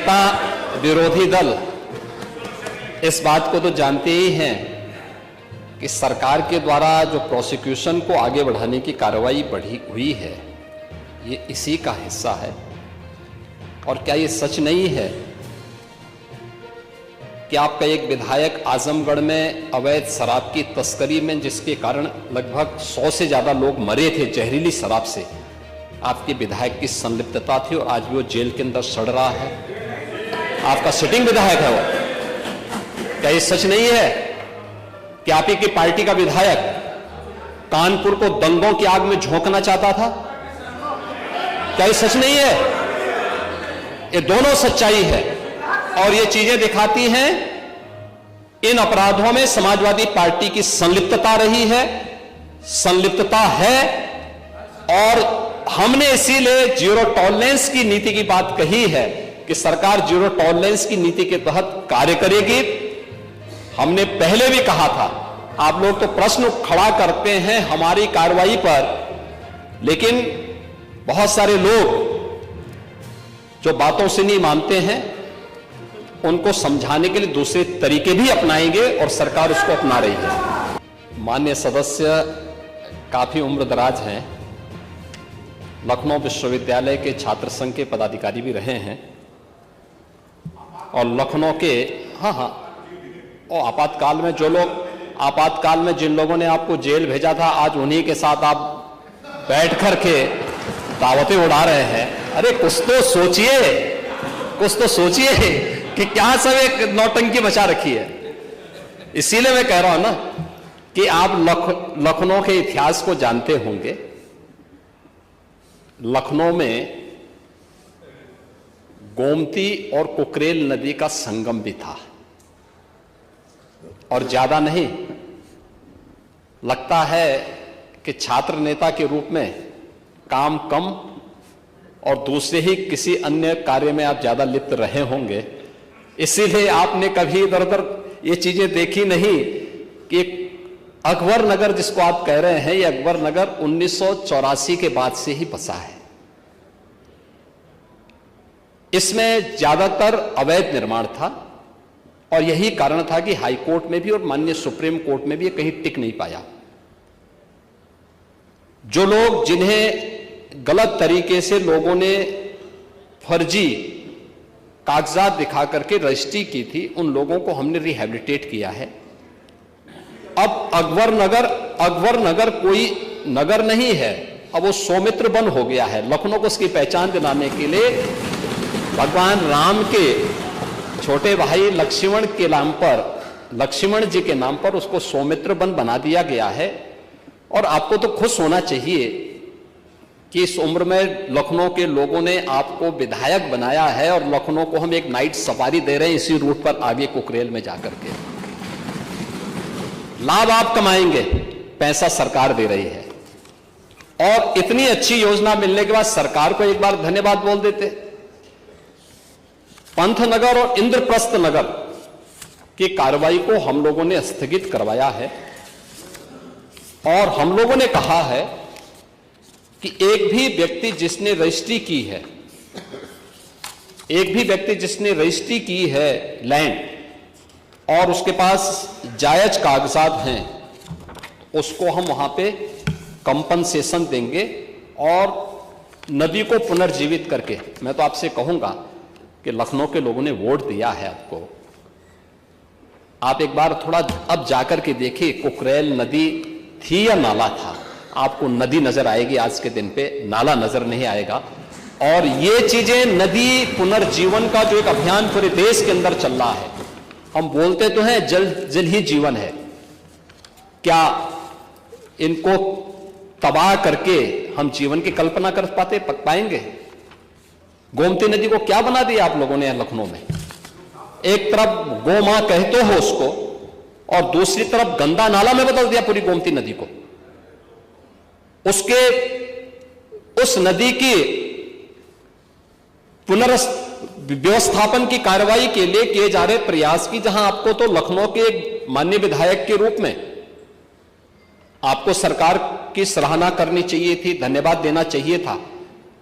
नेता विरोधी दल इस बात को तो जानते ही हैं कि सरकार के द्वारा जो प्रोसिक्यूशन को आगे बढ़ाने की कार्रवाई बढ़ी हुई है ये इसी का हिस्सा है। और क्या ये सच नहीं है कि आपका एक विधायक आजमगढ़ में अवैध शराब की तस्करी में जिसके कारण लगभग 100 से ज्यादा लोग मरे थे जहरीली शराब से, आपके विधायक की संलिप्तता थी और आज भी वो जेल के अंदर सड़ रहा है। आपका सिटिंग विधायक है वो। क्या ये सच नहीं है कि आप ही की पार्टी का विधायक कानपुर को दंगों की आग में झोंकना चाहता था? क्या ये सच नहीं है? ये दोनों सच्चाई है और ये चीजें दिखाती हैं इन अपराधों में समाजवादी पार्टी की संलिप्तता रही है, संलिप्तता है। और हमने इसीलिए जीरो टॉलरेंस की नीति की बात कही है कि सरकार जीरो टॉलरेंस की नीति के तहत कार्य करेगी। हमने पहले भी कहा था, आप लोग तो प्रश्न खड़ा करते हैं हमारी कार्रवाई पर, लेकिन बहुत सारे लोग जो बातों से नहीं मानते हैं उनको समझाने के लिए दूसरे तरीके भी अपनाएंगे और सरकार उसको अपना रही है। माननीय सदस्य काफी उम्रदराज हैं, लखनऊ विश्वविद्यालय के छात्र संघ के पदाधिकारी भी रहे हैं और लखनऊ के और आपातकाल में जिन लोगों ने आपको जेल भेजा था आज उन्हीं के साथ आप बैठ करके दावतें उड़ा रहे हैं। अरे कुछ तो सोचिए कि क्या सब एक नौटंकी मचा रखी है। इसीलिए मैं कह रहा हूं ना कि आप लखनऊ के इतिहास को जानते होंगे। लखनऊ में गोमती और कुकरेल नदी का संगम भी था और ज्यादा नहीं लगता है कि छात्र नेता के रूप में काम कम और दूसरे ही किसी अन्य कार्य में आप ज्यादा लिप्त रहे होंगे, इसीलिए आपने कभी इधर उधर ये चीजें देखी नहीं कि अकबर नगर जिसको आप कह रहे हैं, ये अकबर नगर 1984 के बाद से ही बसा है। इसमें ज्यादातर अवैध निर्माण था और यही कारण था कि हाई कोर्ट में भी और माननीय सुप्रीम कोर्ट में भी ये कहीं टिक नहीं पाया। जो लोग जिन्हें गलत तरीके से लोगों ने फर्जी कागजात दिखा करके रजिस्ट्री की थी, उन लोगों को हमने रिहैबिलिटेट किया है। अब अकबर नगर कोई नगर नहीं है, अब वो सौमित्र वन हो गया है। लखनऊ को उसकी पहचान दिलाने के लिए भगवान राम के छोटे भाई लक्ष्मण जी के नाम पर उसको सौमित्र वन बना दिया गया है। और आपको तो खुश होना चाहिए कि इस उम्र में लखनऊ के लोगों ने आपको विधायक बनाया है और लखनऊ को हम एक नाइट सफारी दे रहे हैं इसी रूट पर आगे कुकरेल में जाकर के। लाभ आप कमाएंगे, पैसा सरकार दे रही है। और इतनी अच्छी योजना मिलने के बाद सरकार को एक बार धन्यवाद बोल देते। पंथनगर और इंद्रप्रस्थ नगर की कार्रवाई को हम लोगों ने स्थगित करवाया है और हम लोगों ने कहा है कि एक भी व्यक्ति जिसने रजिस्ट्री की है लैंड और उसके पास जायज कागजात हैं, उसको हम वहां पे कंपनसेशन देंगे और नदी को पुनर्जीवित करके। मैं तो आपसे कहूंगा कि लखनऊ के लोगों ने वोट दिया है आपको, आप एक बार थोड़ा अब जाकर के देखिए कुकरेल नदी थी या नाला था। आपको नदी नजर आएगी, आज के दिन पे नाला नजर नहीं आएगा। और ये चीजें नदी पुनर्जीवन का जो एक अभियान पूरे देश के अंदर चल रहा है, हम बोलते तो हैं जल जल ही जीवन है, क्या इनको तबाह करके हम जीवन की कल्पना कर पाएंगे? गोमती नदी को क्या बना दिया आप लोगों ने लखनऊ में? एक तरफ गो मां कहते हो उसको और दूसरी तरफ गंदा नाला में बदल दिया पूरी गोमती नदी को। उस नदी की पुनर्व्यवस्थापन की कार्रवाई के लिए किए जा रहे प्रयास की, जहां आपको तो लखनऊ के एक माननीय विधायक के रूप में आपको सरकार की सराहना करनी चाहिए थी, धन्यवाद देना चाहिए था।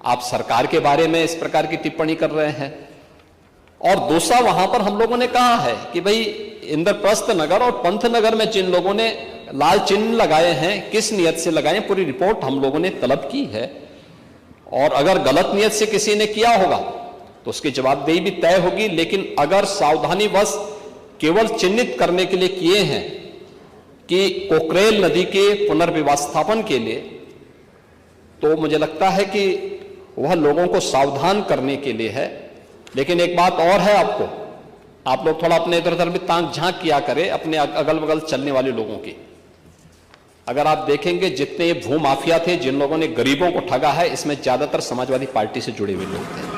आप सरकार के बारे में इस प्रकार की टिप्पणी कर रहे हैं और दूसरा वहां पर हम लोगों ने कहा है कि भाई इंद्रप्रस्थ नगर और पंथ नगर में जिन लोगों ने लाल चिन्ह लगाए हैं किस नियत से लगाए, पूरी रिपोर्ट हम लोगों ने तलब की है। और अगर गलत नियत से किसी ने किया होगा तो उसकी जवाबदेही भी तय होगी। लेकिन अगर सावधानीवश केवल चिन्हित करने के लिए किए हैं कि कोकरेल नदी के पुनर्व्यवस्थापन के लिए, तो मुझे लगता है कि वह लोगों को सावधान करने के लिए है। लेकिन एक बात और है, आप लोग थोड़ा अपने इधर उधर भी ताक झांक किया करें अपने अगल बगल चलने वाले लोगों की। अगर आप देखेंगे जितने भू माफिया थे, जिन लोगों ने गरीबों को ठगा है, इसमें ज्यादातर समाजवादी पार्टी से जुड़े हुए लोग थे।